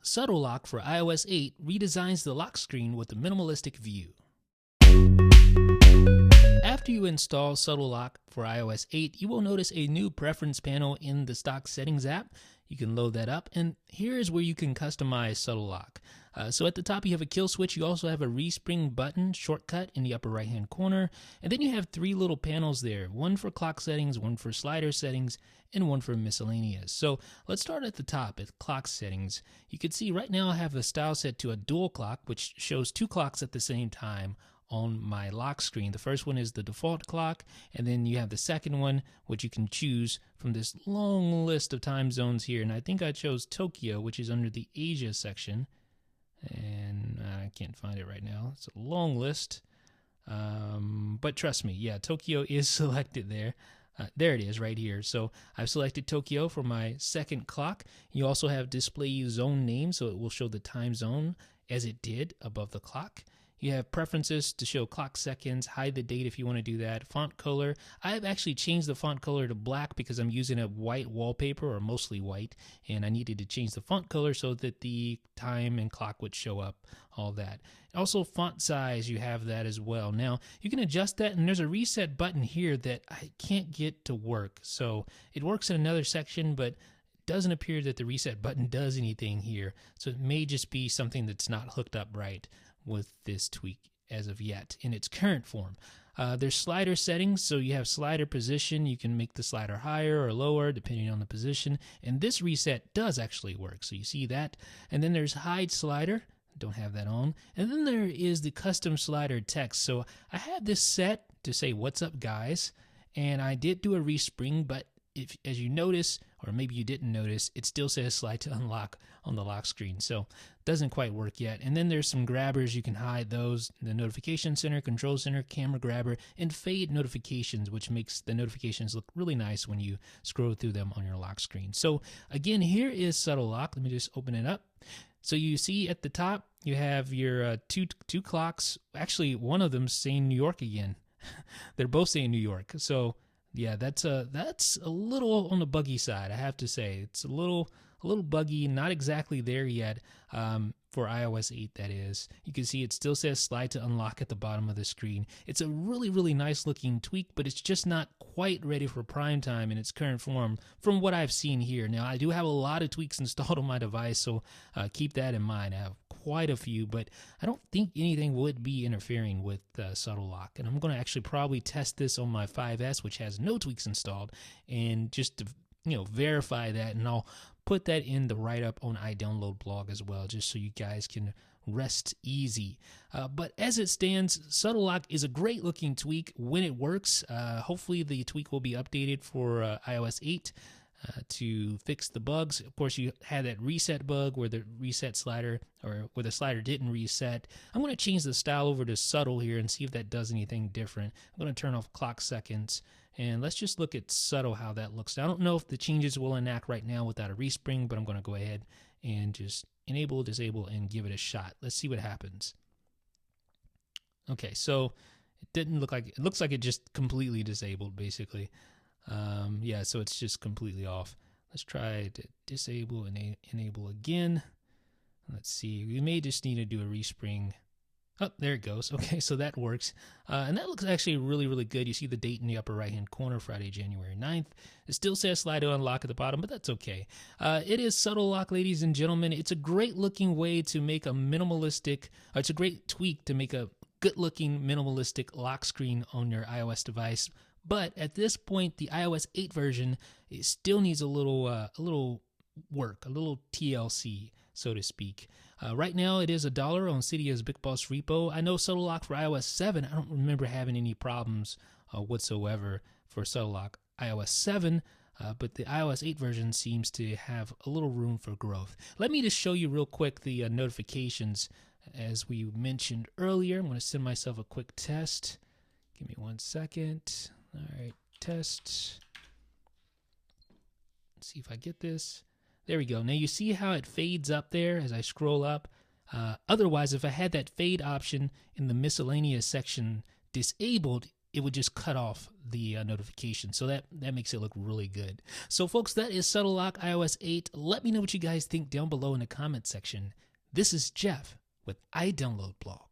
SubtleLock for iOS 8 redesigns the lock screen with a minimalistic view. After you install SubtleLock for iOS 8, you will notice a new preference panel in the stock settings app. You can load that up, and here is where you can customize SubtleLock. So at the top you have a kill switch. You also have a respring button shortcut in the upper right hand corner, and then you have three little panels there, one for clock settings, one for slider settings, and one for miscellaneous. So let's start at the top at clock settings. You can see right now I have the style set to a dual clock, which shows two clocks at the same time on my lock screen. The first one is the default clock, and then you have the second one, which you can choose from this long list of time zones here. And I think I chose Tokyo, which is under the Asia section, and I can't find it right now. It's a long list, but trust me, yeah, Tokyo is selected there. There it is right here. So I've selected Tokyo for my second clock. You also have display zone name, so it will show the time zone as it did above the clock. You have preferences to show clock seconds, hide the date if you want to do that. Font color. I've actually changed the font color to black because I'm using a white wallpaper, or mostly white, and I needed to change the font color so that the time and clock would show up, all that. Also font size, you have that as well. Now, you can adjust that, and there's a reset button here that I can't get to work. So it works in another section, but doesn't appear that the reset button does anything here. So it may just be something that's not hooked up right with this tweak as of yet in its current form. There's slider settings, so you have slider position. You can make the slider higher or lower depending on the position, and this reset does actually work, so you see that. And then there's hide slider. Don't have that on. And then there is the custom slider text. So I had this set to say what's up guys, and I did do a respring, but if, as you notice, or maybe you didn't notice, it still says slide to unlock on the lock screen, so doesn't quite work yet. And then there's some grabbers. You can hide those: the notification center, control center, camera grabber, and fade notifications, which makes the notifications look really nice when you scroll through them on your lock screen. So again, here is SubtleLock. Let me just open it up. So you see at the top you have your two clocks. Actually, one of them saying New York again. They're both saying New York. So yeah, that's a little on the buggy side, I have to say. It's a little buggy, not exactly there yet for iOS 8, that is. You can see it still says slide to unlock at the bottom of the screen. It's a really, really nice looking tweak, but it's just not quite ready for prime time in its current form from what I've seen here. Now, I do have a lot of tweaks installed on my device, so keep that in mind. I have quite a few, but I don't think anything would be interfering with SubtleLock. And I'm going to actually probably test this on my 5S, which has no tweaks installed, and just to verify that, and I'll put that in the write-up on iDownload blog as well, just so you guys can rest easy. But as it stands, SubtleLock is a great looking tweak when it works. Hopefully the tweak will be updated for iOS 8 to fix the bugs. Of course, you had that reset bug where the reset slider, or where the slider didn't reset. I'm going to change the style over to subtle here and see if that does anything different. I'm going to turn off clock seconds, and let's just look at subtle, how that looks. Now, I don't know if the changes will enact right now without a respring, but I'm going to go ahead and just enable, disable, and give it a shot. Let's see what happens. Okay, so it didn't look like, it looks like it just completely disabled, basically. Yeah, so it's just completely off. Let's try to disable and enable again. Let's see, we may just need to do a respring. Oh, there it goes. Okay, so that works. And that looks actually really, really good. You see the date in the upper right-hand corner, Friday, January 9th. It still says slide to unlock at the bottom, but that's okay. It is SubtleLock, ladies and gentlemen. It's a great-looking way to make a minimalistic, or it's a great tweak to make a good-looking minimalistic lock screen on your iOS device. But at this point, the iOS 8 version, it still needs a little work, a little TLC, so to speak. Right now, it is $1 on Cydia's Big Boss repo. I know SubtleLock for iOS 7, I don't remember having any problems whatsoever for SubtleLock iOS 7, but the iOS 8 version seems to have a little room for growth. Let me just show you real quick the notifications. As we mentioned earlier, I'm going to send myself a quick test. Give me 1 second. All right, test. Let's see if I get this. There we go. Now you see how it fades up there as I scroll up. Otherwise, if I had that fade option in the miscellaneous section disabled, it would just cut off the notification. So that makes it look really good. So folks, that is SubtleLock iOS 8. Let me know what you guys think down below in the comment section. This is Jeff with iDownload Blog.